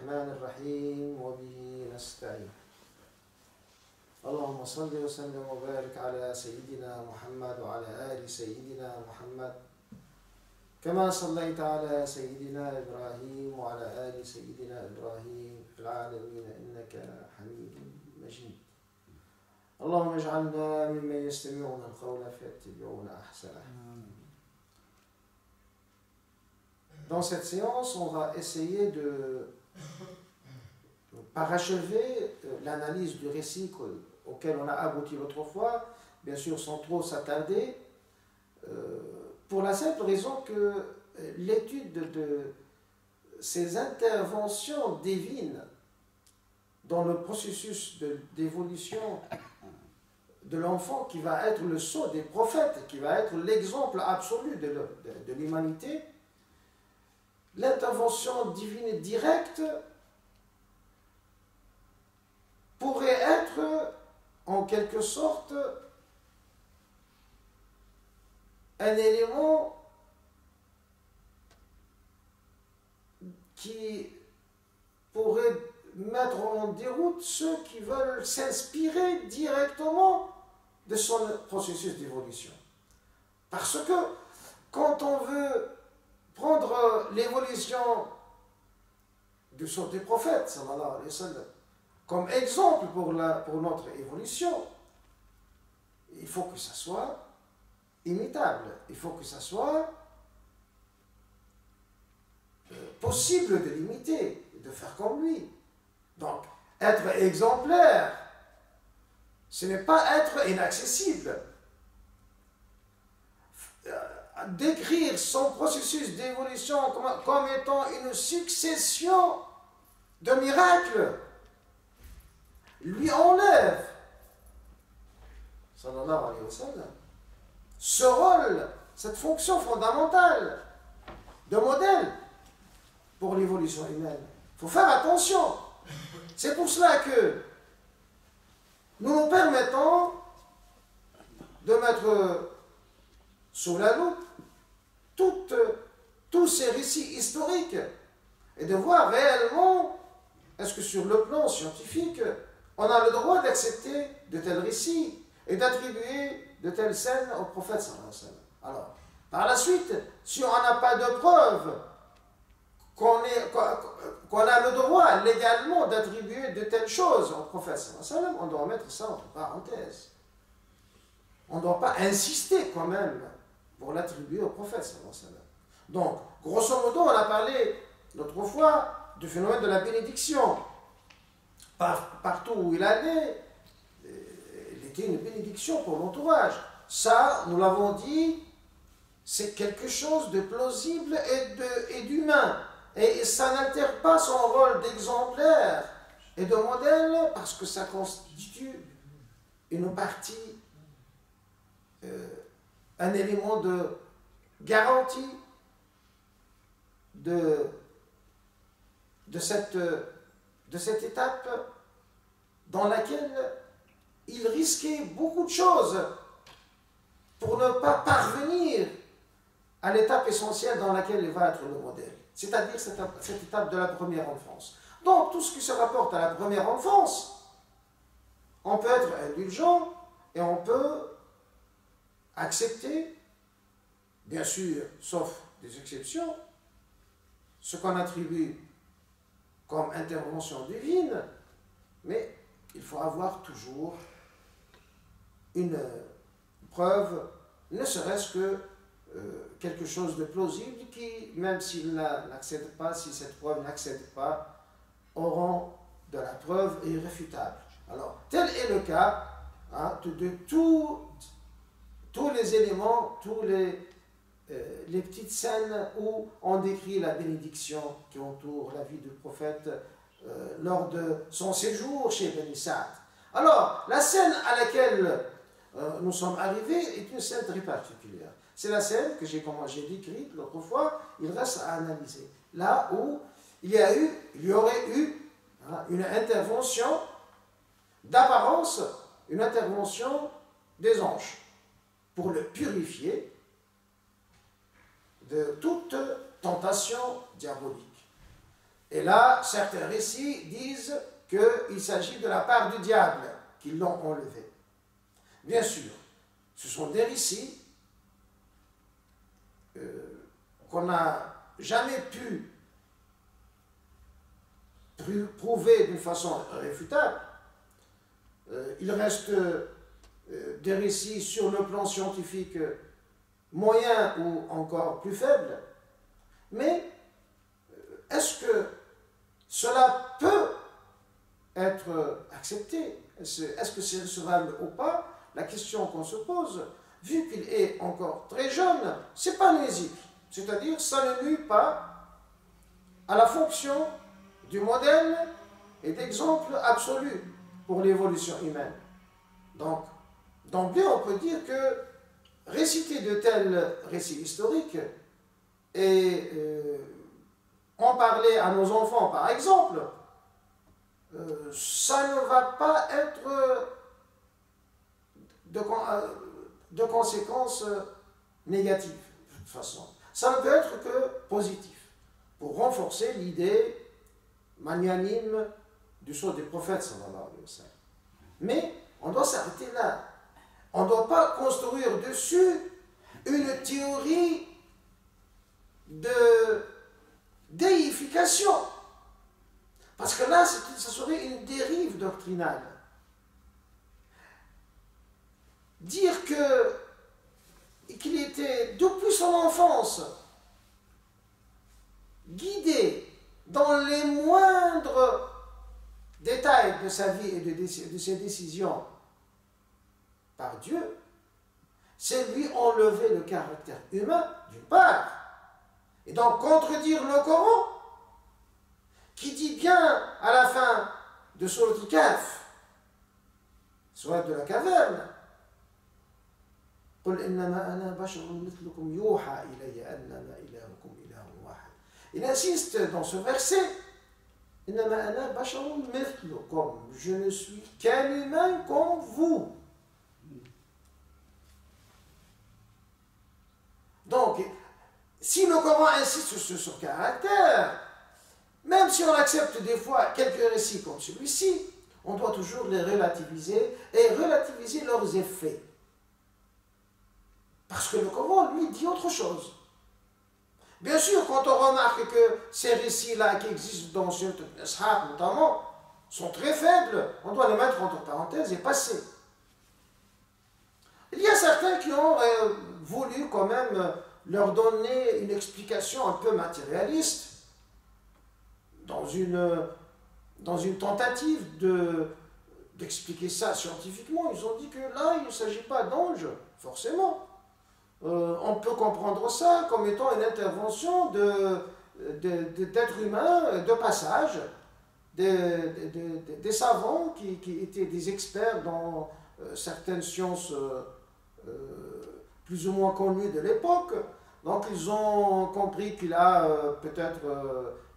الرحمن الرحيم وبه نستعين اللهم صل وسلم وبارك على سيدنا محمد وعلى آل سيدنا محمد كما صليت على سيدنا إبراهيم وعلى آل سيدنا إبراهيم في العالمين إنك حميد مجيد اللهم اجعلنا ممن يستمعون القول فيتبعون أحسنه. Dans cette séance, on va essayer de parachever l'analyse du récit auquel on a abouti l'autre fois, bien sûr sans trop s'attarder, pour la simple raison que l'étude de ces interventions divines dans le processus d'évolution de l'enfant qui va être le sceau des prophètes, qui va être l'exemple absolu de l'humanité, l'intervention divine directe pourrait être en quelque sorte un élément qui pourrait mettre en déroute ceux qui veulent s'inspirer directement de son processus d'évolution. Parce que quand on veut prendre l'évolution du sceau des prophètes, sallallahu alayhi wa sallam, comme exemple pour notre évolution, il faut que ça soit imitable, il faut que ça soit possible de l'imiter, de faire comme lui. Donc, être exemplaire, ce n'est pas être inaccessible. Décrire son processus d'évolution comme étant une succession de miracles lui enlève, sallallahu alayhi wa sallam, ce rôle, cette fonction fondamentale de modèle pour l'évolution humaine. Il faut faire attention. C'est pour cela que nous nous permettons de mettre sous la loupe tous ces récits historiques et de voir réellement est-ce que sur le plan scientifique on a le droit d'accepter de tels récits et d'attribuer de telles scènes au prophète sallallahu alayhi wa sallam. Alors, par la suite, si on n'a pas de preuve qu'on a le droit légalement d'attribuer de telles choses au prophète sallallahu alayhi wa sallam, on doit mettre ça entre parenthèses. On ne doit pas insister quand même pour l'attribuer au prophète sallallahu alayhi wa sallam. Donc, grosso modo, on a parlé l'autre fois du phénomène de la bénédiction. Partout où il allait, il était une bénédiction pour l'entourage. Ça, nous l'avons dit, c'est quelque chose de plausible et d'humain. Et ça n'altère pas son rôle d'exemplaire et de modèle parce que ça constitue une partie, un élément de garantie de cette étape dans laquelle il risquait beaucoup de choses pour ne pas parvenir à l'étape essentielle dans laquelle il va être le modèle, c'est-à-dire cette étape de la première enfance. Donc tout ce qui se rapporte à la première enfance, on peut être indulgent et on peut accepter, bien sûr, sauf des exceptions, ce qu'on attribue comme intervention divine, mais il faut avoir toujours une preuve, ne serait-ce que quelque chose de plausible qui, même s'il n'accède pas, si cette preuve n'accède pas, auront de la preuve irréfutable. Alors, tel est le cas de tous les éléments, tous les petites scènes où on décrit la bénédiction qui entoure la vie du prophète lors de son séjour chez Bani Sa'd. Alors, la scène à laquelle nous sommes arrivés est une scène très particulière. C'est la scène que j'ai décrite l'autre fois, il reste à analyser. Là où il y aurait eu une intervention d'apparence, une intervention des anges pour le purifier de toute tentation diabolique. Et là, certains récits disent qu'il s'agit de la part du diable qui l'ont enlevé. Bien sûr, ce sont des récits qu'on n'a jamais pu prouver d'une façon réfutable. Il reste des récits sur le plan scientifique moyen ou encore plus faible. Mais est-ce que cela peut être accepté? Est-ce que c'est recevable ou pas? La question qu'on se pose, vu qu'il est encore très jeune, c'est pas nuisible. C'est-à-dire, ça ne nuit pas à la fonction du modèle et d'exemple absolu pour l'évolution humaine. Donc, d'emblée, on peut dire que réciter de tels récits historiques et en parler à nos enfants, par exemple, ça ne va pas être de conséquences négatives, de toute façon. Ça ne peut être que positif, pour renforcer l'idée magnanime du sceau des prophètes, sallallahu alayhi wa sallam. Mais on doit s'arrêter là. On ne doit pas construire dessus une théorie de déification. Parce que là, ça serait une dérive doctrinale. Dire qu'il était, depuis son enfance, guidé dans les moindres détails de sa vie et de ses décisions par Dieu, c'est lui enlever le caractère humain, d'une part, et donc contredire le Coran, qui dit bien à la fin de Sourate Al-Kahf, sourate de la caverne, قل إنما أنا بشر مثلكم يوحى إلي أنما إلهكم إله واحد. Il insiste dans ce verset, إنما أنا بشر مثلكم, je ne suis qu'un humain comme vous. Donc, si le Coran insiste sur ce caractère, même si on accepte des fois quelques récits comme celui-ci, on doit toujours les relativiser et relativiser leurs effets. Parce que le Coran, lui, dit autre chose. Bien sûr, quand on remarque que ces récits-là qui existent dans Surat Al-Ishaq notamment, sont très faibles, on doit les mettre entre parenthèses et passer. Il y a certains qui ont voulu quand même leur donner une explication un peu matérialiste, dans une tentative d'expliquer ça scientifiquement. Ils ont dit que là, il ne s'agit pas d'anges, forcément. On peut comprendre ça comme étant une intervention d'êtres humains de passage, des savants qui étaient des experts dans certaines sciences plus ou moins connues de l'époque. Donc ils ont compris qu'il a peut-être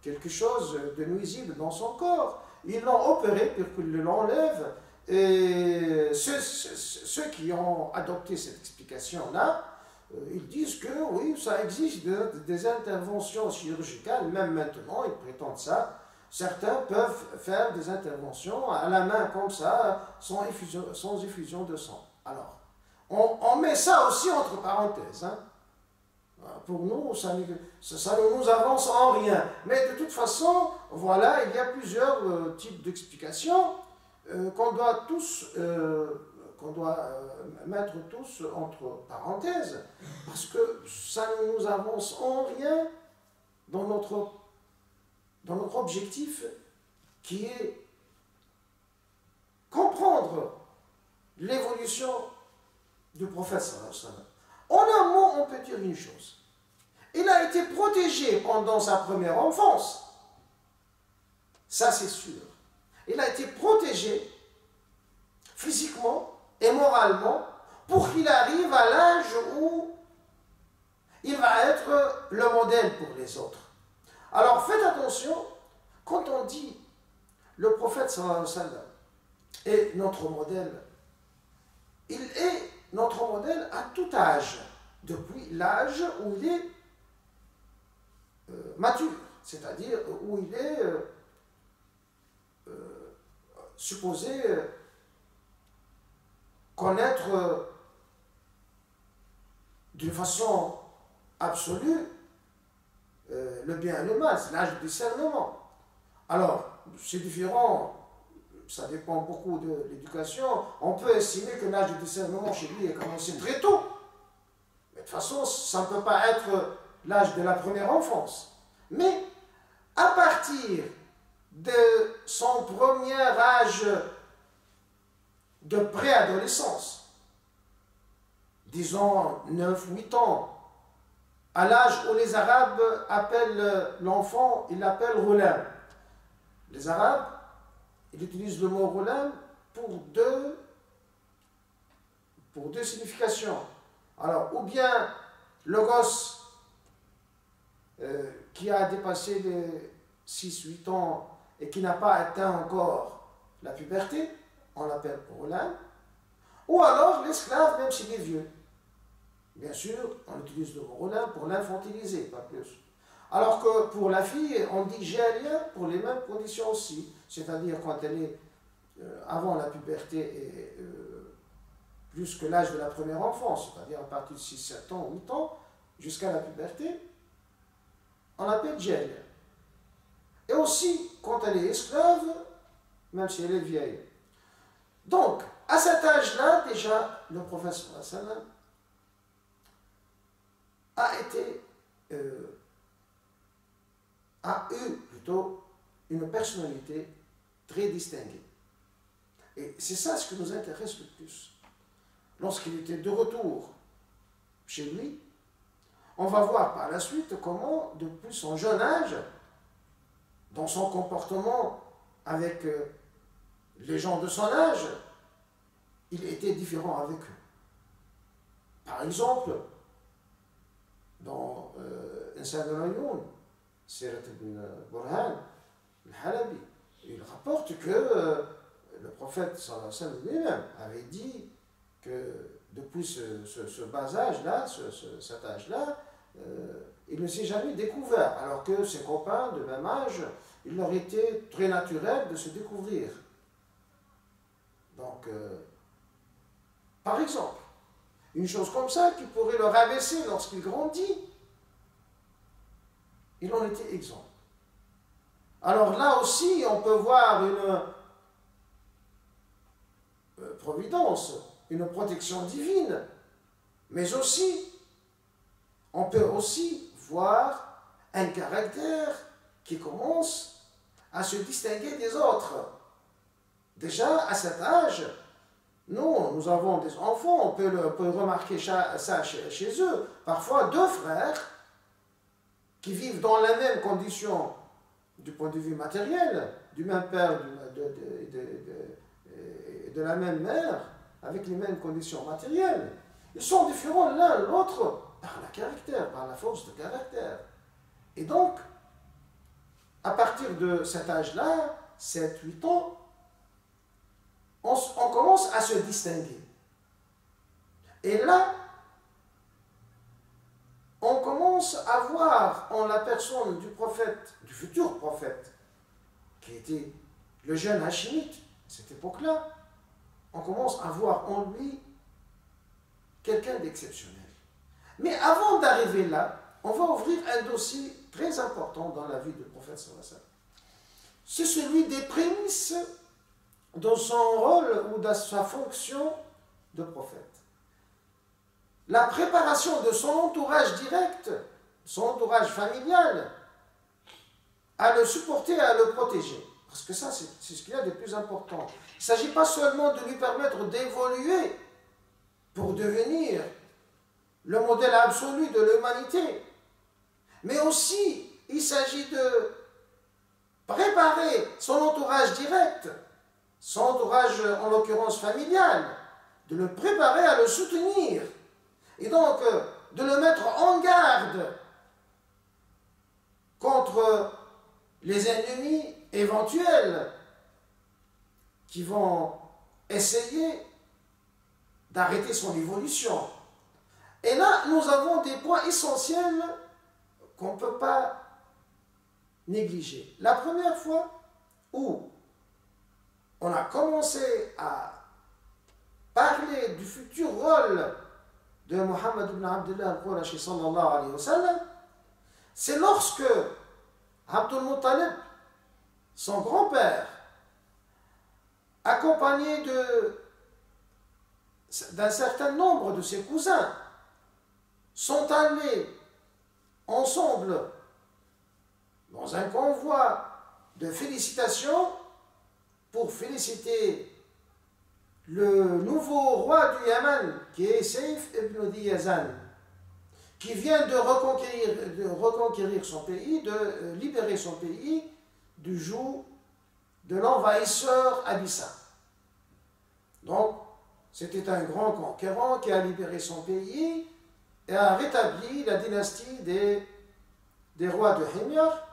quelque chose de nuisible dans son corps. Ils l'ont opéré pour qu'il l'enlève. Et ceux qui ont adopté cette explication-là, ils disent que oui, ça existe des interventions chirurgicales, même maintenant, ils prétendent ça. Certains peuvent faire des interventions à la main comme ça, sans effusion de sang. Alors, on met ça aussi entre parenthèses. Hein. Pour nous, ça ne nous avance en rien. Mais de toute façon, voilà, il y a plusieurs types d'explications qu'on doit mettre tous entre parenthèses, parce que ça ne nous avance en rien dans notre objectif, qui est comprendre l'évolution du prophète sallallahu alayhi wa sallam. En un mot, on peut dire une chose. Il a été protégé pendant sa première enfance. Ça, c'est sûr. Il a été protégé physiquement et moralement pour qu'il arrive à l'âge où il va être le modèle pour les autres. Alors, faites attention, quand on dit le prophète sallallahu alayhi wa sallam est notre modèle, il est notre modèle à tout âge, depuis l'âge où il est mature. c'est-à-dire où il est supposé connaître d'une façon absolue le bien et le mal, c'est l'âge du discernement. Alors, c'est différent, ça dépend beaucoup de l'éducation. On peut estimer que l'âge du discernement chez lui est commencé très tôt. Mais de toute façon, ça ne peut pas être l'âge de la première enfance. Mais à partir de son premier âge de préadolescence, disons 9-8 ans, à l'âge où les Arabes appellent l'enfant, ils l'appellent ghulam. Les Arabes, ils utilisent le mot ghulam pour deux significations. Alors, ou bien le gosse qui a dépassé les 6-8 ans et qui n'a pas atteint encore la puberté, on l'appelle ghulam, ou alors l'esclave, même s'il est vieux. Bien sûr, on utilise le mot ghulam pour l'infantiliser, pas plus. Alors que pour la fille, on dit jariya pour les mêmes conditions aussi, c'est-à-dire quand elle est avant la puberté et plus que l'âge de la première enfance, c'est-à-dire à partir de 6-7 ans, 8 ans, jusqu'à la puberté, on l'appelle jariya. Et aussi, quand elle est esclave, même si elle est vieille. Donc, à cet âge-là, déjà, le prophète sallam a eu plutôt une personnalité très distinguée. Et c'est ça ce qui nous intéresse le plus. Lorsqu'il était de retour chez lui, on va voir par la suite comment, depuis son jeune âge, dans son comportement avec les gens de son âge, il était différent avec eux. Par exemple, dans Insan al-Ayoun, Sirat ibn Burhan, al-Halabi, il rapporte que le prophète sallallahu alayhi wa sallam lui-même avait dit que depuis ce bas âge-là, cet âge-là, il ne s'est jamais découvert, alors que ses copains de même âge, il leur était très naturel de se découvrir. Donc, par exemple, une chose comme ça qui pourrait le rabaisser lorsqu'il grandit, il en était exempt. Alors là aussi, on peut voir une providence, une protection divine, mais aussi, on peut aussi voir un caractère qui commence à se distinguer des autres. Déjà, à cet âge, nous avons des enfants, on peut remarquer ça chez eux. Parfois, deux frères qui vivent dans la même condition du point de vue matériel, du même père, de la même mère, avec les mêmes conditions matérielles. Ils sont différents l'un l'autre par le caractère, par la force de caractère. Et donc, à partir de cet âge-là, 7-8 ans, on commence à se distinguer. Et là, on commence à voir en la personne du prophète, du futur prophète, qui était le jeune Hachimite, à cette époque-là, on commence à voir en lui quelqu'un d'exceptionnel. Mais avant d'arriver là, on va ouvrir un dossier très important dans la vie du prophète sallallahu alayhi wa sallam. C'est celui des prémices dans son rôle ou dans sa fonction de prophète. La préparation de son entourage direct, son entourage familial, à le supporter, à le protéger. Parce que ça, c'est ce qu'il y a de plus important. Il ne s'agit pas seulement de lui permettre d'évoluer pour devenir le modèle absolu de l'humanité, mais aussi, il s'agit de préparer son entourage direct, son entourage en l'occurrence familial, de le préparer à le soutenir, et donc de le mettre en garde contre les ennemis éventuels qui vont essayer d'arrêter son évolution. Et là, nous avons des points essentiels qu'on ne peut pas négligé. La première fois où on a commencé à parler du futur rôle de Muhammad ibn Abdullah al-Qurashi sallallahu alayhi wa sallam, c'est lorsque Abdul Muttalib, son grand-père, accompagné d'un certain nombre de ses cousins, sont allés ensemble dans un convoi de félicitations pour féliciter le nouveau roi du Yémen, qui est Saïf ibn Diyazan, qui vient de reconquérir son pays, de libérer son pays du joug de l'envahisseur Abissa. Donc, c'était un grand conquérant qui a libéré son pays et a rétabli la dynastie des rois de Himyar.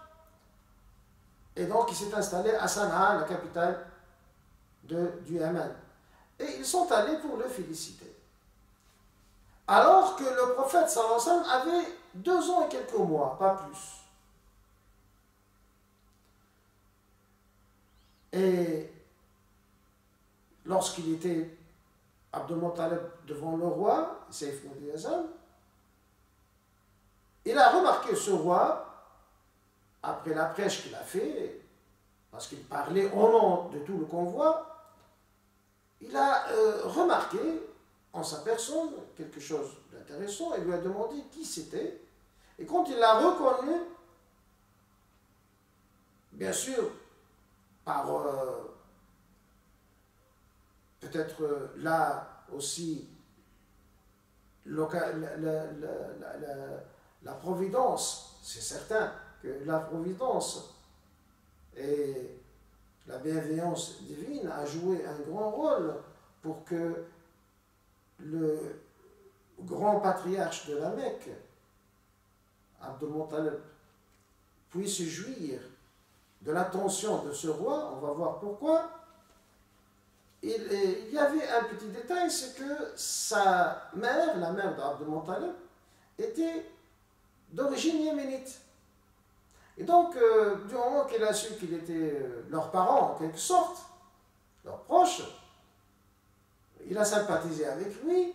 Et donc, il s'est installé à Sanaa, la capitale du Yémen. Et ils sont allés pour le féliciter. Alors que le prophète sallallahu alayhi wa sallam avait 2 ans et quelques mois, pas plus. Et lorsqu'il était Abdul Muttalib devant le roi, Saïf ibn Diyazan, il a remarqué ce roi, après la prêche qu'il a fait, parce qu'il parlait au nom de tout le convoi, il a remarqué en sa personne quelque chose d'intéressant et lui a demandé qui c'était. Et quand il l'a reconnu, bien sûr, par peut-être là aussi la providence, c'est certain que la providence et la bienveillance divine a joué un grand rôle pour que le grand patriarche de la Mecque, Abdul Muttalib, puisse jouir de l'attention de ce roi. On va voir pourquoi. Il y avait un petit détail, c'est que sa mère, la mère d'Abdul Muttalib, était d'origine yéménite. Et donc, du moment qu'il a su qu'il était leurs parents, en quelque sorte, leurs proches, il a sympathisé avec lui,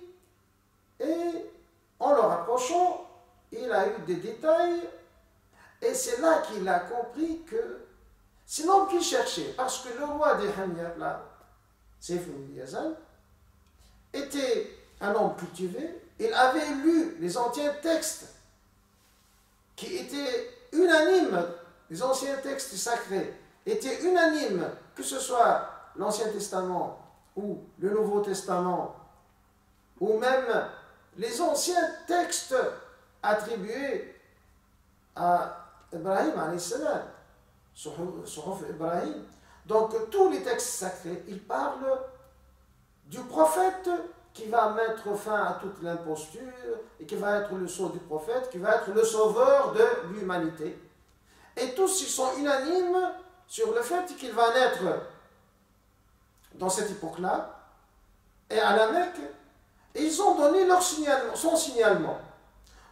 et en le rapprochant, il a eu des détails, et c'est là qu'il a compris que c'est l'homme qu'il cherchait, parce que le roi des Himyar, là, Saïf ibn Diyazan, était un homme cultivé, il avait lu les anciens textes qui étaient unanimes, les anciens textes sacrés étaient unanimes, que ce soit l'Ancien Testament ou le Nouveau Testament, ou même les anciens textes attribués à Ibrahim alayhi salam, Suhuf Ibrahim. Donc tous les textes sacrés, ils parlent du prophète qui va mettre fin à toute l'imposture et qui va être le sceau du prophète, qui va être le sauveur de l'humanité. Et tous ils sont unanimes sur le fait qu'il va naître dans cette époque-là et à la Mecque, et ils ont donné son signalement.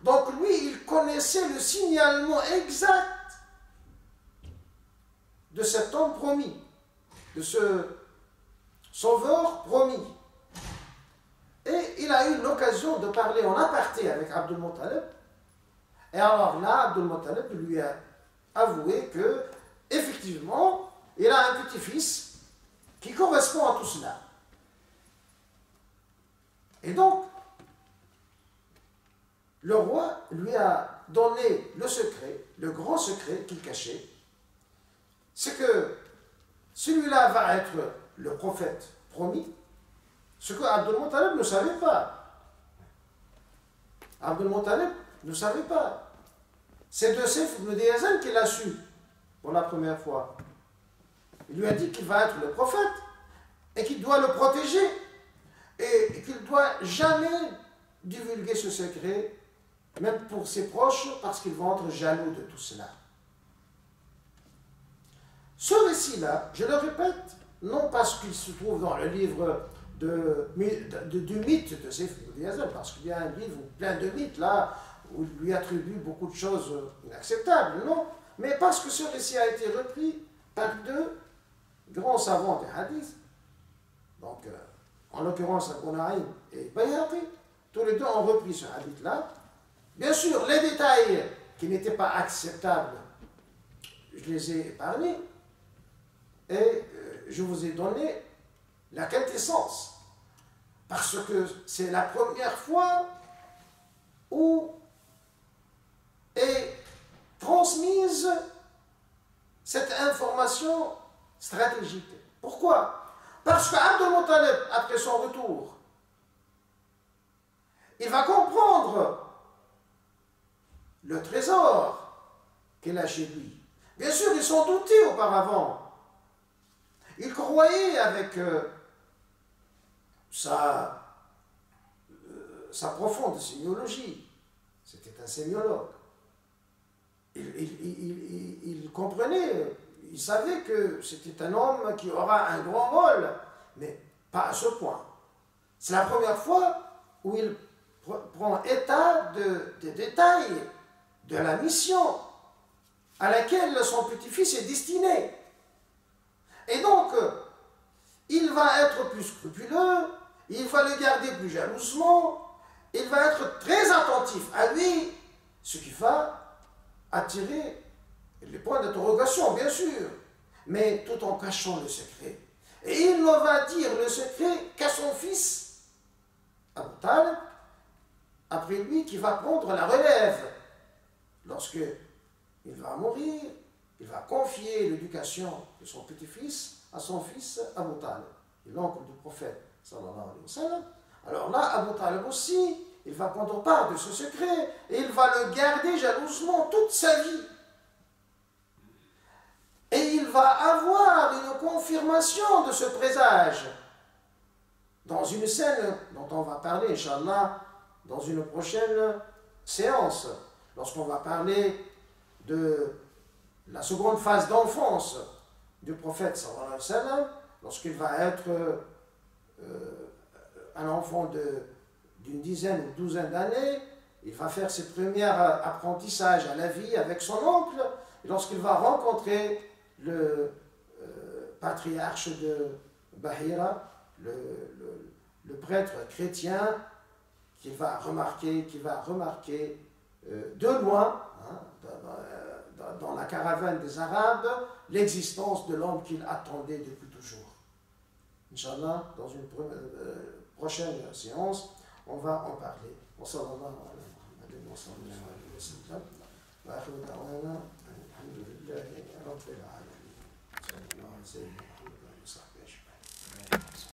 Donc lui, il connaissait le signalement exact de cet homme promis, de ce sauveur promis. Et il a eu l'occasion de parler en aparté avec Abdul Muttalib. Et alors là, Abdul Muttalib lui a avoué que, effectivement, il a un petit-fils qui correspond à tout cela. Et donc, le roi lui a donné le secret, le grand secret qu'il cachait, c'est que celui-là va être le prophète promis, ce que Abdul Muttalib ne savait pas. Abdul Muttalib ne savait pas. C'est de Saïf ibn Diyazan qu'il a su pour la première fois. Il lui a dit qu'il va être le prophète et qu'il doit le protéger et qu'il ne doit jamais divulguer ce secret, même pour ses proches, parce qu'ils vont être jaloux de tout cela. Ce récit-là, je le répète, non parce qu'il se trouve dans le livre du mythe de Saïf ibn Diyazan, parce qu'il y a un livre plein de mythes là, où il lui attribue beaucoup de choses inacceptables, non, mais parce que ce récit a été repris par deux grands savants des hadiths, donc en l'occurrence Abu Naïm et Bayhaqi, tous les deux ont repris ce hadith-là. Bien sûr, les détails qui n'étaient pas acceptables, je les ai épargnés, et je vous ai donné la quintessence, parce que c'est la première fois où est transmise cette information stratégique. Pourquoi? Parce qu'Abdul Muttalib, après son retour, il va comprendre le trésor qu'il a chez lui. Bien sûr, ils sont doutés auparavant. Il croyait avec sa profonde sémiologie. C'était un sémiologue. Il comprenait, il savait que c'était un homme qui aura un grand rôle, mais pas à ce point. C'est la première fois où il prend état des détails de la mission à laquelle son petit-fils est destiné. Et donc, il va être plus scrupuleux, il va le garder plus jalousement, il va être très attentif à lui, ce qui va attirer les points d'interrogation, bien sûr, mais tout en cachant le secret. Et il ne va dire le secret qu'à son fils, Abu Talib, après lui, qui va prendre la relève. Lorsque il va mourir, il va confier l'éducation de son petit-fils à son fils Abu Talib, l'oncle du prophète, sallallahu alayhi wa sallam. Alors là, Abu Talib aussi, il va prendre part de ce secret et il va le garder jalousement toute sa vie. Et il va avoir une confirmation de ce présage dans une scène dont on va parler, Inch'Allah, dans une prochaine séance, lorsqu'on va parler de la seconde phase d'enfance du prophète, sallallahu alayhi wa sallam, lorsqu'il va être un enfant d'une dizaine ou douzaine d'années, il va faire ses premiers apprentissages à la vie avec son oncle, et lorsqu'il va rencontrer le patriarche de Bahira, le prêtre chrétien, qui va remarquer de loin, hein, dans la caravane des Arabes, l'existence de l'homme qu'il attendait depuis toujours. Inch'Allah, dans une prochaine séance, on va en parler. Wa sallallahu alayhi wa sallam. Wa akhiru da'wana, alhamdulillahi rabbil alamin.